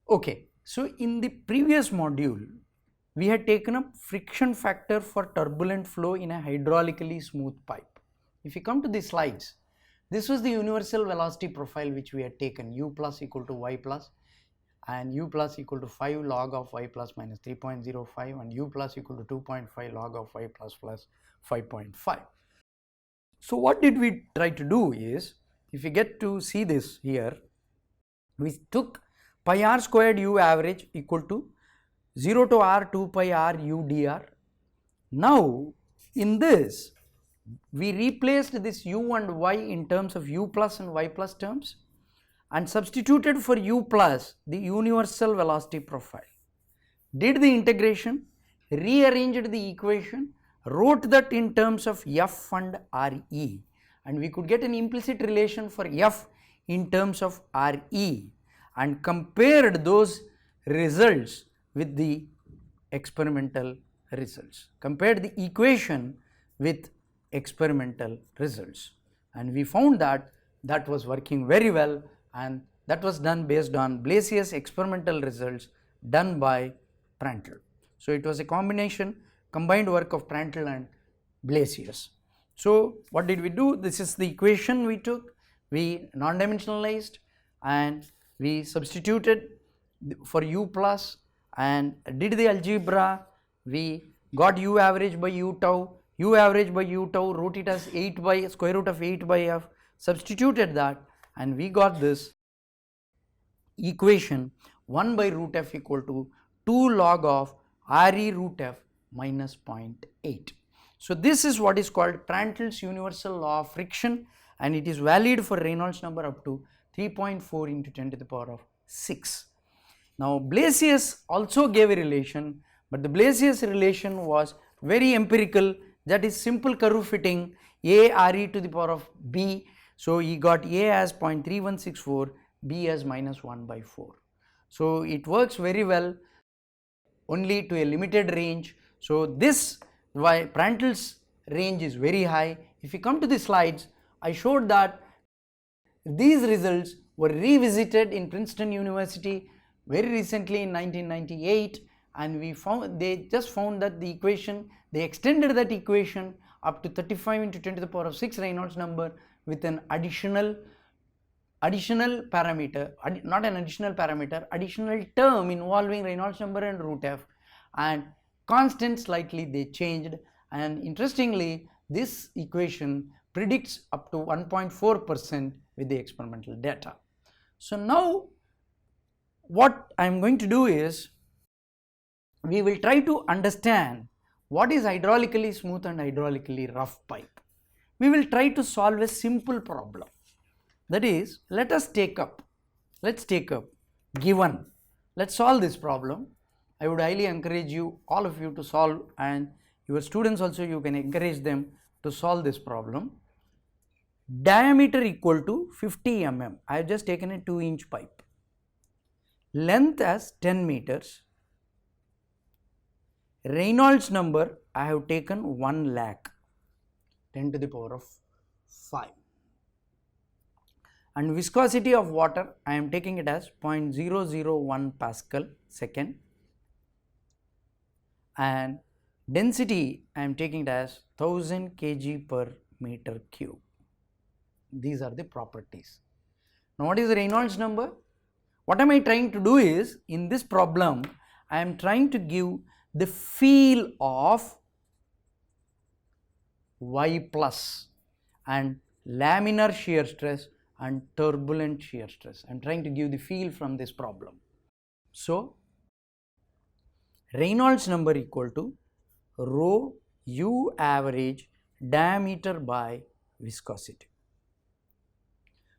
Okay, so in the previous module, we had taken up friction factor for turbulent flow in a hydraulically smooth pipe. If you come to the slides, this was the universal velocity profile which we had taken, u plus equal to y plus and u plus equal to 5 log of y plus minus 3.05 and u plus equal to 2.5 log of y plus 5.5. So what did we try to do is, if you get to see this here, we took pi r squared u average equal to 0 to r 2 pi r u dr. Now in this we replaced this u and y in terms of u plus and y plus terms and substituted for u plus the universal velocity profile, did the integration, rearranged the equation, wrote that in terms of f and re, and we could get an implicit relation for f in terms of re and compared those results with the experimental results, compared the equation with experimental results, and we found that that was working very well, and that was done based on Blasius experimental results done by Prandtl. So it was a combined work of Prandtl and Blasius. So what did we do? This is the equation we took, we non-dimensionalized and we substituted for u plus and did the algebra. We got u average by u tau, wrote it as 8 by square root of 8 by f, substituted that, and we got this equation 1 by root f equal to 2 log of re root f minus 0.8. So this is what is called Prandtl's universal law of friction, and it is valid for Reynolds number up to 3.4 into 10 to the power of 6. Now Blasius also gave a relation, but the Blasius relation was very empirical, that is simple curve fitting a re to the power of b. So he got a as 0.3164, b as minus 1 by 4. So it works very well only to a limited range. So this why Prandtl's range is very high. If you come to the slides, I showed that these results were revisited in Princeton University very recently in 1998, and they just found that the equation, they extended that equation up to 35 into 10 to the power of 6 Reynolds number with an additional parameter, not an additional parameter, additional term involving Reynolds number and root f, and constant slightly they changed, and interestingly this equation predicts up to 1.4% with the experimental data. So now what I am going to do is, we will try to understand what is hydraulically smooth and hydraulically rough pipe. We will try to solve a simple problem. That is, let's take up given, let's solve this problem. I would highly encourage you, all of you, to solve, and your students also, you can encourage them to solve this problem. Diameter equal to 50 mm, I have just taken a 2-inch pipe, length as 10 meters, Reynolds number I have taken 1 lakh, 10 to the power of 5, and viscosity of water I am taking it as 0.001 Pascal second, and density I am taking it as 1000 kg per meter cube. These are the properties. Now what is the Reynolds number? What am I trying to do is, in this problem I am trying to give the feel of y plus and laminar shear stress and turbulent shear stress. I am trying to give the feel from this problem. So Reynolds number equal to rho u average diameter by viscosity.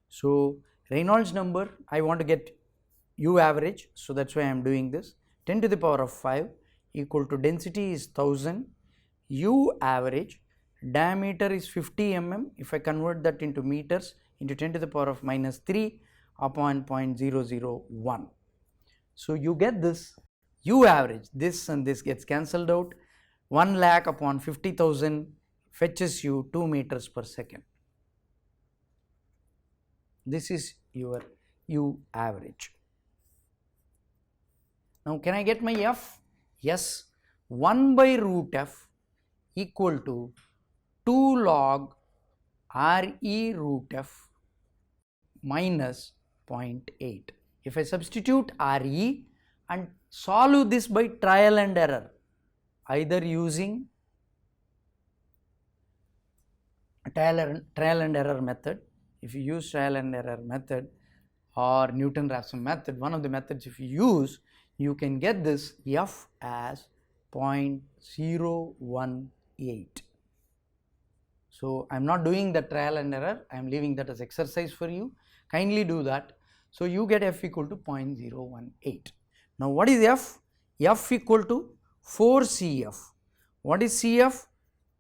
So Reynolds number, I want to get u average, so that is why I am doing this. 10 to the power of 5 equal to density is 1000, u average, diameter is 50 mm, if I convert that into meters, into 10 to the power of minus 3 upon 0.001. So you get this u average, this and this gets cancelled out, 1 lakh upon 50,000 fetches you 2 meters per second. This is your u average. Now can I get my F? Yes, 1 by root F equal to 2 log Re root F minus 0.8. If I substitute Re and solve this by trial and error, either using trial and error method, if you use trial and error method, or Newton-Raphson method, one of the methods if you use, you can get this F as 0.018. So I am not doing the trial and error, I am leaving that as exercise for you. Kindly do that. So you get F equal to 0.018. Now what is F? F equal to 4 CF. What is CF?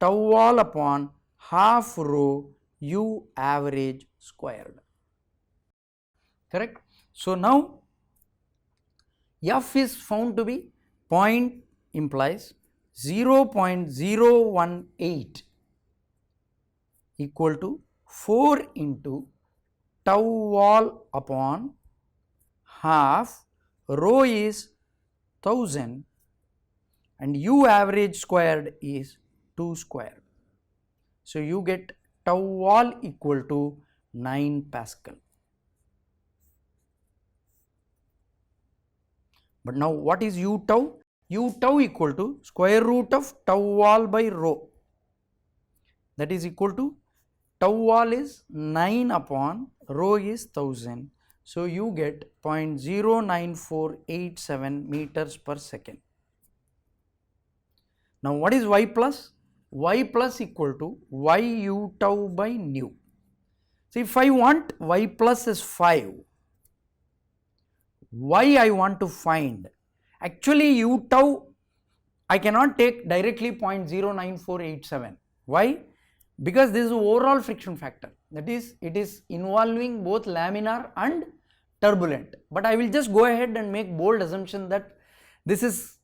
Tau wall upon half rho U average squared. Correct? So now F is found to be point implies 0.018 equal to 4 into tau wall upon half, rho is 1000 and U average squared is 2 squared. So you get tau wall equal to 9 Pascal. But now what is U tau? U tau equal to square root of tau wall by rho. That is equal to tau wall is 9 upon rho is 1000. So you get 0.09487 meters per second. Now what is Y plus? Y plus equal to Y U tau by nu. So if I want Y plus is 5, Y I want to find, actually U tau I cannot take directly 0.09487. Why? Because this is overall friction factor, that is it is involving both laminar and turbulent, but I will just go ahead and make bold assumption that this is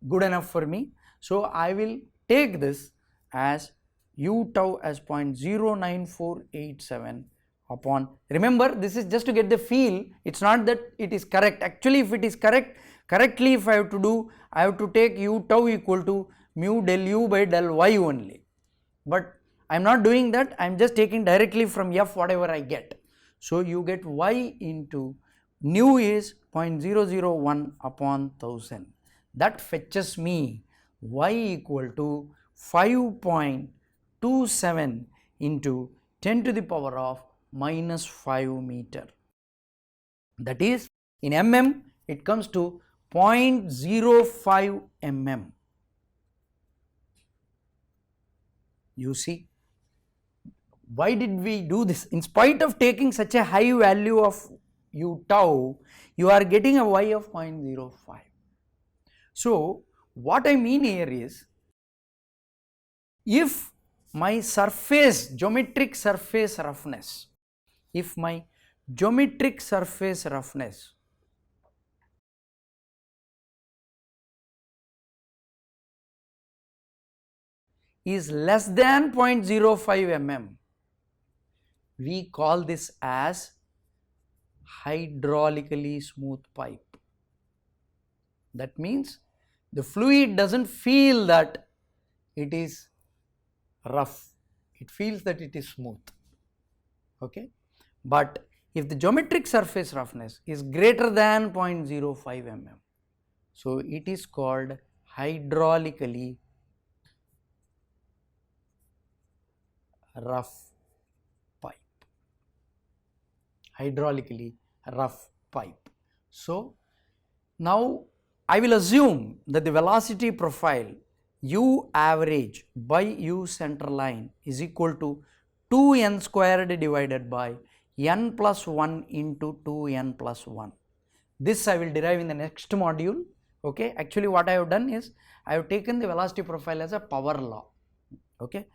good enough for me. So I will take this as U tau as 0.09487 upon, remember this is just to get the feel, it is not that it is correct. Actually if it is correctly if I have to do, I have to take U tau equal to mu del U by del Y only, but I am not doing that, I am just taking directly from F whatever I get. So you get Y into nu is 0.001 upon 1000, that fetches me Y equal to 5.27 into 10 to the power of minus 5 meter. That is in mm it comes to 0.05 mm. You see, why did we do this? In spite of taking such a high value of U tau, you are getting a Y of 0.05. So what I mean here is, if my surface, geometric surface roughness, if my geometric surface roughness is less than 0.05 mm, we call this as hydraulically smooth pipe. That means the fluid does not feel that it is rough, it feels that it is smooth, okay. But if the geometric surface roughness is greater than 0.05 mm, so it is called hydraulically rough pipe, hydraulically rough pipe. So now I will assume that the velocity profile U average by U center line is equal to 2n squared divided by n plus 1 into 2n plus 1. This I will derive in the next module, okay. Actually what I have done is, I have taken the velocity profile as a power law, okay.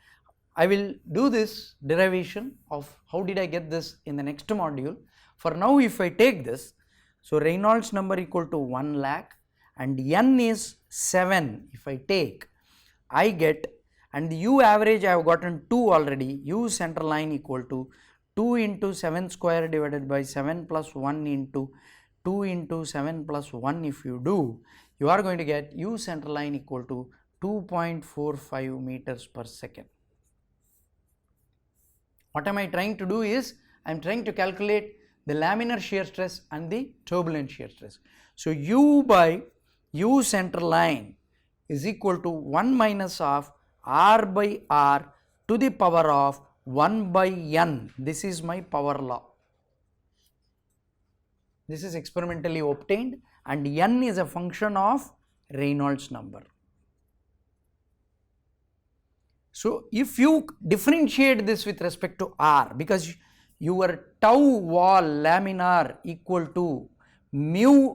I will do this derivation of how did I get this in the next module. For now if I take this, so Reynolds number equal to 1 lakh and n is 7, if I take, I get, and the U average I have gotten 2 already, U center line equal to 2 into 7 square divided by 7 plus 1 into 2 into 7 plus 1 if you do, you are going to get U center line equal to 2.45 meters per second. What am I trying to do is, I am trying to calculate the laminar shear stress and the turbulent shear stress. So U by U center line is equal to 1 minus of R by R to the power of 1 by N. This is my power law. This is experimentally obtained, and N is a function of Reynolds number. So if you differentiate this with respect to R, because your tau wall laminar equal to mu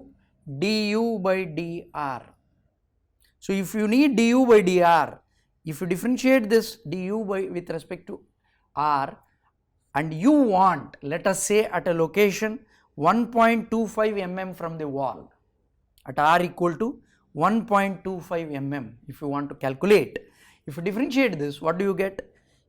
du by dr. So if you need du by dr, if you differentiate this du by with respect to R, and you want, let us say at a location 1.25 mm from the wall, at R equal to 1.25 mm, if you want to calculate, if you differentiate this, what do you get?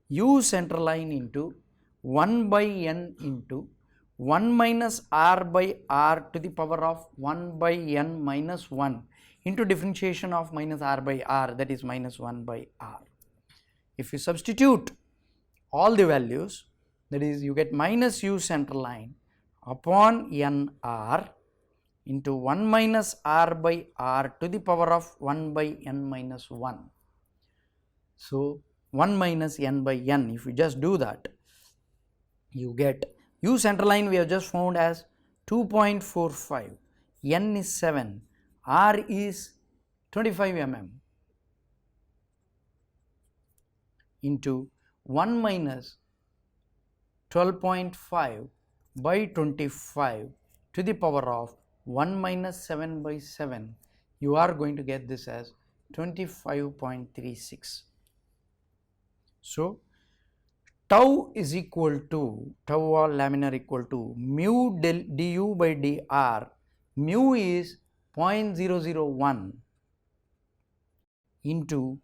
U center line into 1 by N into 1 minus R by R to the power of 1 by N minus 1 into differentiation of minus R by R, that is minus 1 by R. If you substitute all the values, that is you get minus U center line upon NR into 1 minus R by R to the power of 1 by N minus 1. So 1 minus N by N, if you just do that, you get U center line we have just found as 2.45, N is 7, R is 25 mm into 1 minus 12.5 by 25 to the power of 1 minus 7 by 7, you are going to get this as 25.36. So tau is equal to, tau wall laminar equal to mu du by dr, mu is 0.001 into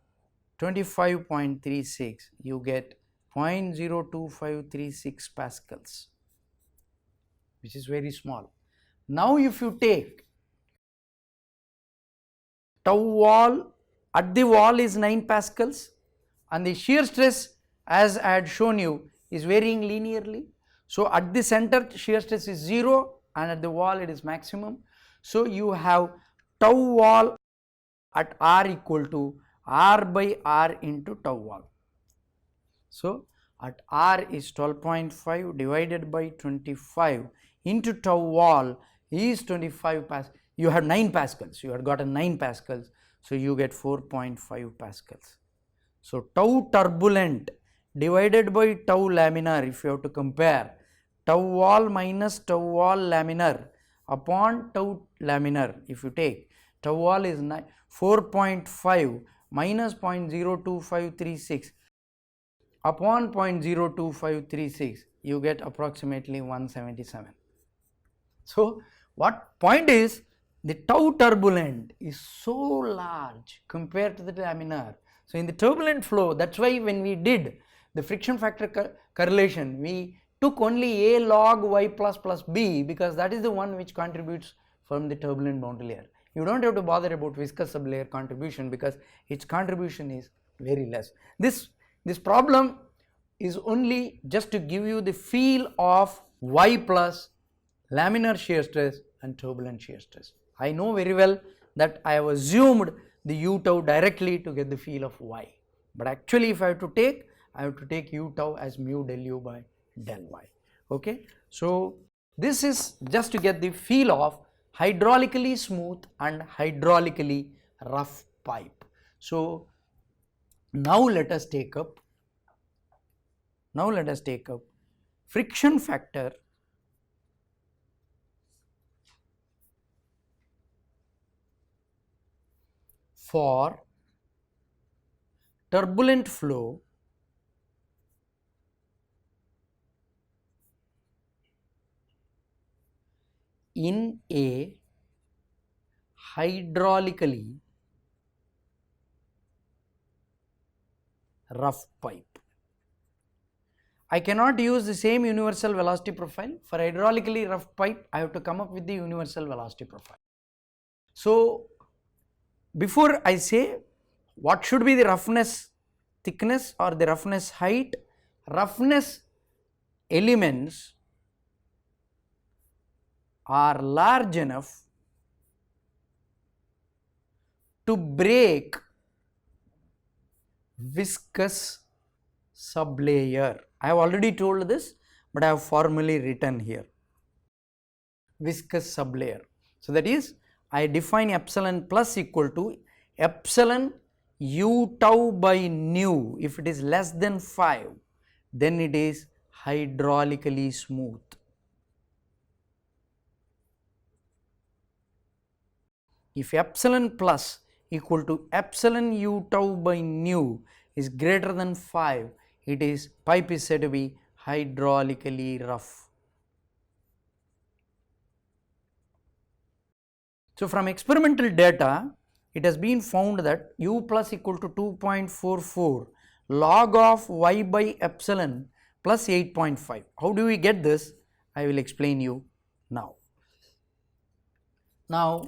25.36, you get 0.02536 pascals, which is very small. Now if you take tau wall, at the wall is 9 pascals, and the shear stress as I had shown you is varying linearly. So at the center shear stress is 0 and at the wall it is maximum. So you have tau wall at R equal to R by R into tau wall. So at R is 12.5 divided by 25 into tau wall is 25 pascals. You have 9 pascals, you had gotten 9 pascals, so you get 4.5 pascals. So tau turbulent divided by tau laminar, if you have to compare tau wall minus tau wall laminar upon tau laminar, if you take tau wall is 4.5 minus 0.02536 upon 0.02536, you get approximately 177. So what point is, the tau turbulent is so large compared to the laminar. So in the turbulent flow, that's why when we did the friction factor correlation, we took only A log y plus B, because that is the one which contributes from the turbulent boundary layer. You don't have to bother about viscous sublayer contribution because its contribution is very less. This problem is only just to give you the feel of y plus laminar shear stress and turbulent shear stress. I know very well that I have assumed the u tau directly to get the feel of y, but actually if I have to take, I have to take u tau as mu del u by del y. Okay, so this is just to get the feel of hydraulically smooth and hydraulically rough pipe. So now let us take up friction factor for turbulent flow in a hydraulically rough pipe. I cannot use the same universal velocity profile. For hydraulically rough pipe, I have to come up with the universal velocity profile. So before I say what should be the roughness thickness or the roughness height, roughness elements are large enough to break viscous sublayer. I have already told this, but I have formally written here viscous sublayer. So that is, I define epsilon plus equal to epsilon u tau by nu. If it is less than 5, then it is hydraulically smooth. If epsilon plus equal to epsilon u tau by nu is greater than 5, it is pipe is said to be hydraulically rough. So from experimental data, it has been found that u plus equal to 2.44 log of y by epsilon plus 8.5. How do we get this? I will explain you now. Now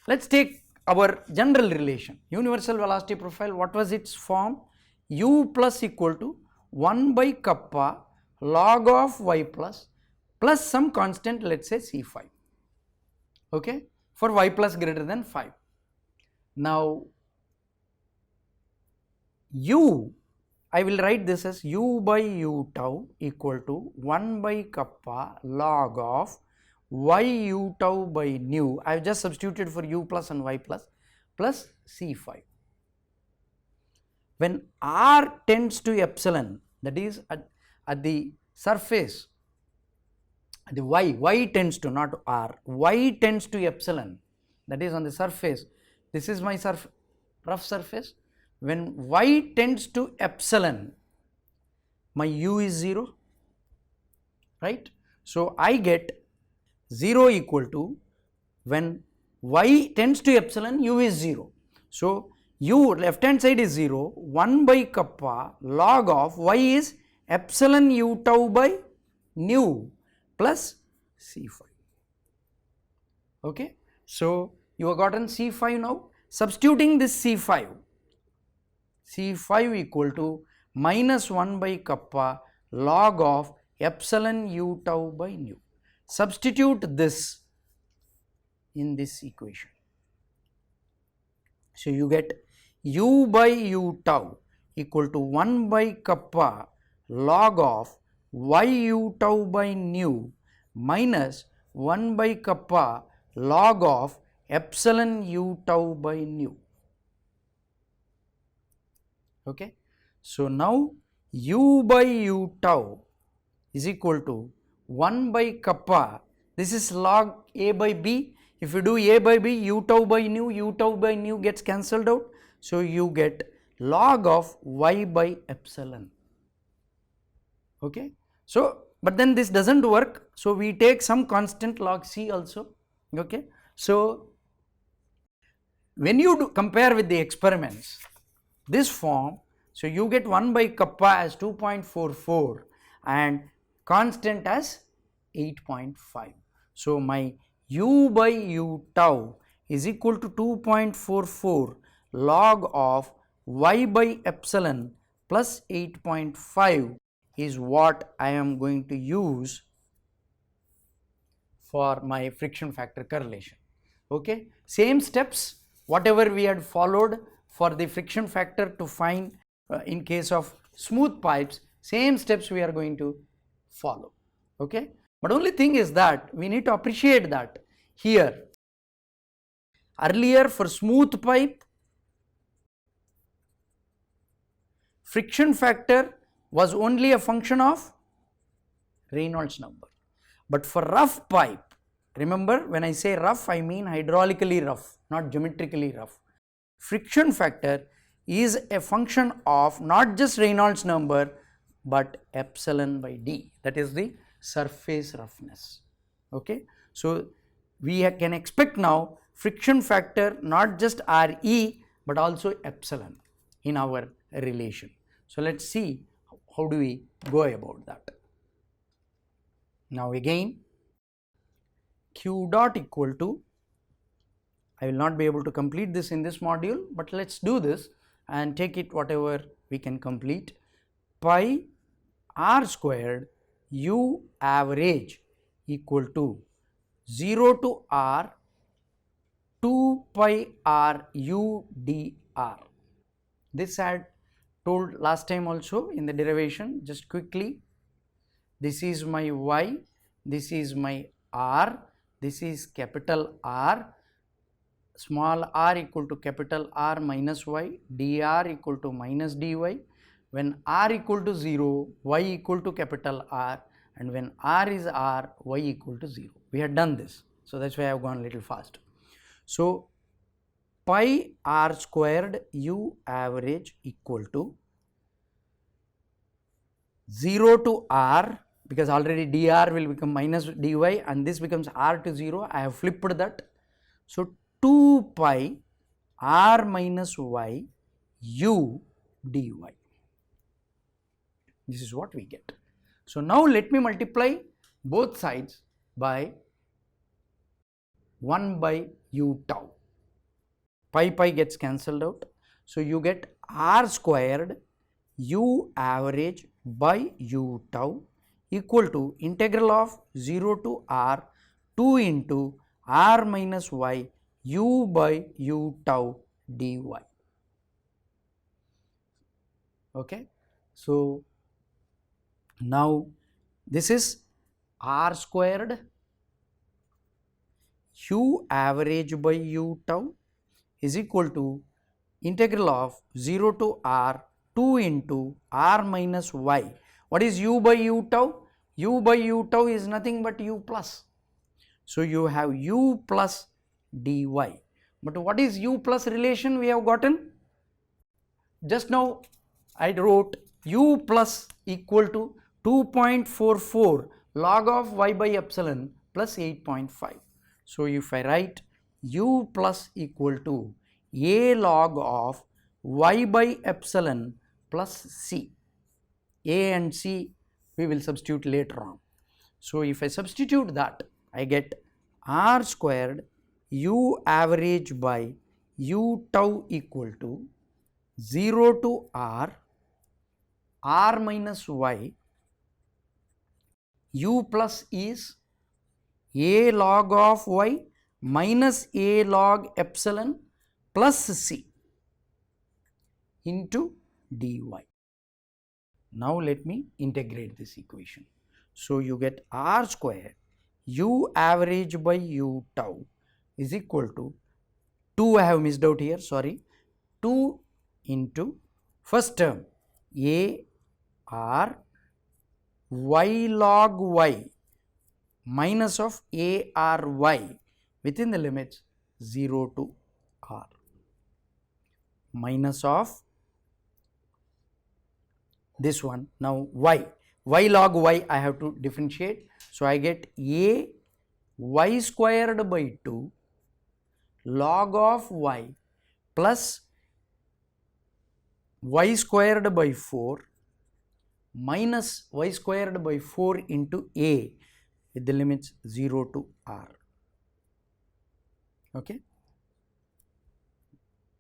let us take our general relation, universal velocity profile. What was its form? U plus equal to 1 by kappa log of y plus some constant, let us say C5, okay, for y plus greater than 5. Now u, I will write this as u by u tau equal to 1 by kappa log of y u tau by nu. I have just substituted for u plus and y plus C5. When r tends to epsilon, that is at the surface, the y tends to, not r, y tends to epsilon, that is on the surface. This is my rough surface. When y tends to epsilon, my u is 0, right? So I get 0 equal to, when y tends to epsilon, u is 0. So u left hand side is 0, 1 by kappa log of y is epsilon u tau by nu plus C5. Okay, so you have gotten C5 now. Substituting this C5 equal to minus 1 by kappa log of epsilon u tau by nu. Substitute this in this equation. So you get u by u tau equal to 1 by kappa log of y u tau by nu minus 1 by kappa log of epsilon u tau by nu. Okay. So now u by u tau is equal to 1 by kappa, this is log a by b. If you do a by b, u tau by nu gets cancelled out. So you get log of y by epsilon. Okay. So but then this does not work, so we take some constant log c also. Okay. So when you compare with the experiments, this form, so you get 1 by kappa as 2.44 and constant as 8.5. So my u by u tau is equal to 2.44 log of y by epsilon plus 8.5 is what I am going to use for my friction factor correlation. Okay, same steps whatever we had followed for the friction factor to find in case of smooth pipes, same steps we are going to follow. Okay, but only thing is that we need to appreciate that here earlier for smooth pipe friction factor was only a function of Reynolds number, but for rough pipe, remember when I say rough I mean hydraulically rough, not geometrically rough. Friction factor is a function of not just Reynolds number but epsilon by d, that is the surface roughness. Okay, so we can expect now friction factor not just Re but also epsilon in our relation. So let us see how do we go about that. Now again q dot equal to I will not be able to complete this in this module, but let's do this and take it whatever we can complete. Pi r squared u average equal to 0 to r 2 pi r u dr. This I had told last time also in the derivation. Just quickly, this is my y, this is my r, this is capital R, small r equal to capital R minus y, dr equal to minus dy. When r equal to 0, y equal to capital R, and when r is r, y equal to 0. We had done this, so that is why I have gone a little fast. So, pi r squared u average equal to 0 to r, because already dr will become minus dy and this becomes r to 0, I have flipped that. So, 2 pi r minus y u dy. This is what we get. So, now let me multiply both sides by 1 by u tau. Pi gets cancelled out. So, you get r squared u average by u tau equal to integral of 0 to r 2 into r minus y u by u tau dy. Okay. So, now this is r squared u average by u tau is equal to integral of 0 to r 2 into r minus y. What is u by u tau? U by u tau is nothing but u plus. So, you have u plus dy. But what is u plus relation we have gotten? Just now I wrote u plus equal to 2.44 log of y by epsilon plus 8.5. So, if I write u plus equal to a log of y by epsilon plus c, a and c we will substitute later on. So, if I substitute that, I get r squared u average by u tau equal to 0 to r minus y, u plus is a log of y minus a log epsilon plus c into dy. Now, let me integrate this equation. So, you get r square u average by u tau is equal to 2, I have missed out here, sorry, 2 into first term a r y log y minus of a r y within the limits 0 to r minus of this one. Now, y log y I have to differentiate. So, I get a y squared by 2 log of y plus y squared by 4 minus y squared by 4 into a with the limits 0 to r. Okay.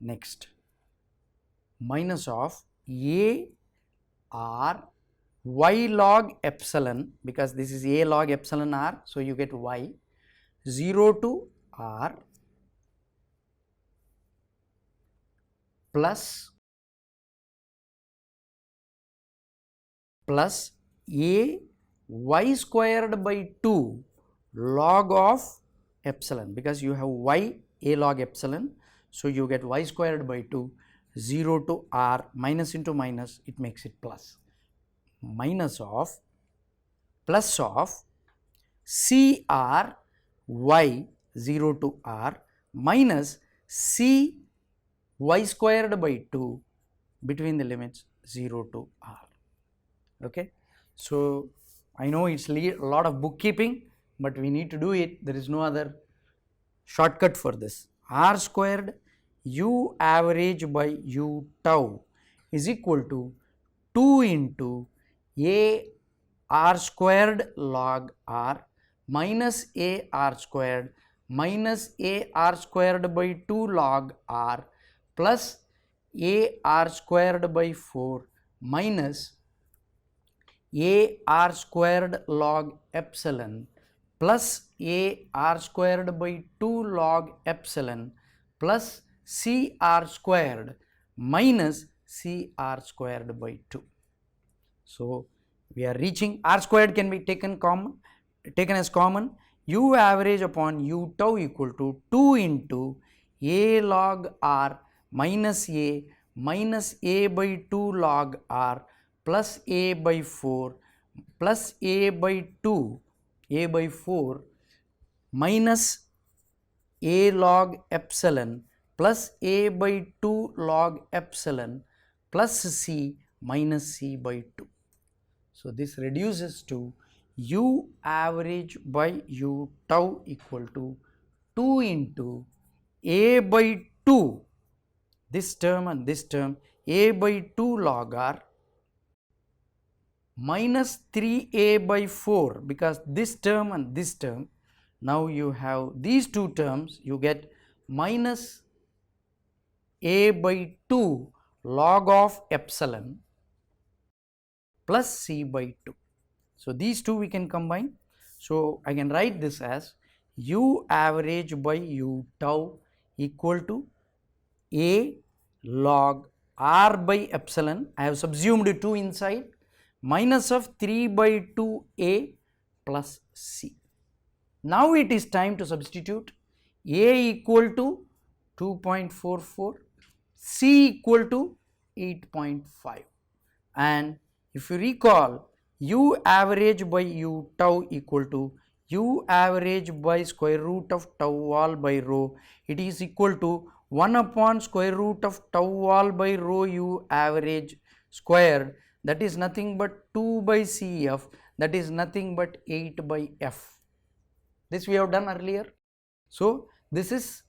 Next, minus of a r y log epsilon, because this is a log epsilon r, so you get y 0 to r plus a y squared by 2 log of epsilon, because you have y a log epsilon. So, you get y squared by 2 0 to r minus into minus, it makes it plus, minus of plus of c r y 0 to r minus c y squared by 2 between the limits 0 to r. Okay. So, I know it is a lot of bookkeeping, but we need to do it, there is no other shortcut for this. R squared u average by u tau is equal to 2 into a r squared log r minus a r squared minus a r squared by 2 log r plus a r squared by 4 minus a r squared log epsilon plus a r squared by 2 log epsilon plus c r squared minus c r squared by 2. So we are reaching r squared can be taken as common. U average upon u tau equal to 2 into a log r minus a by 2 log r plus a by 4 plus a by 2 a by 4 minus a log epsilon plus a by 2 log epsilon plus c minus c by 2. So this reduces to u average by u tau equal to 2 into a by 2, this term and this term, a by 2 log r minus 3a by 4, because this term and this term, now you have these two terms, you get minus a by 2 log of epsilon plus c by 2. So these two we can combine. So I can write this as u average by u tau equal to a log r by epsilon, I have subsumed 2 inside, minus of 3 by 2a plus c. Now it is time to substitute a equal to 2.44, c equal to 8.5, and if you recall, u average by u tau equal to u average by square root of tau wall by rho, it is equal to 1 upon square root of tau wall by rho u average square, that is nothing but 2 by cf, that is nothing but 8 by f. This we have done earlier. So this is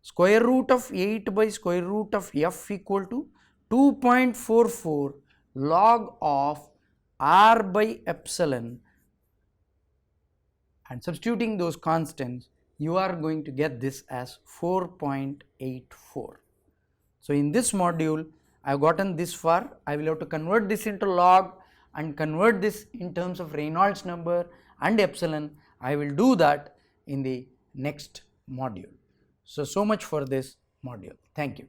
square root of 8 by square root of f equal to 2.44 log of r by epsilon, and substituting those constants, you are going to get this as 4.84. So in this module I have gotten this far. I will have to convert this into log and convert this in terms of Reynolds number and epsilon. I will do that in the next module. So much for this module. Thank you.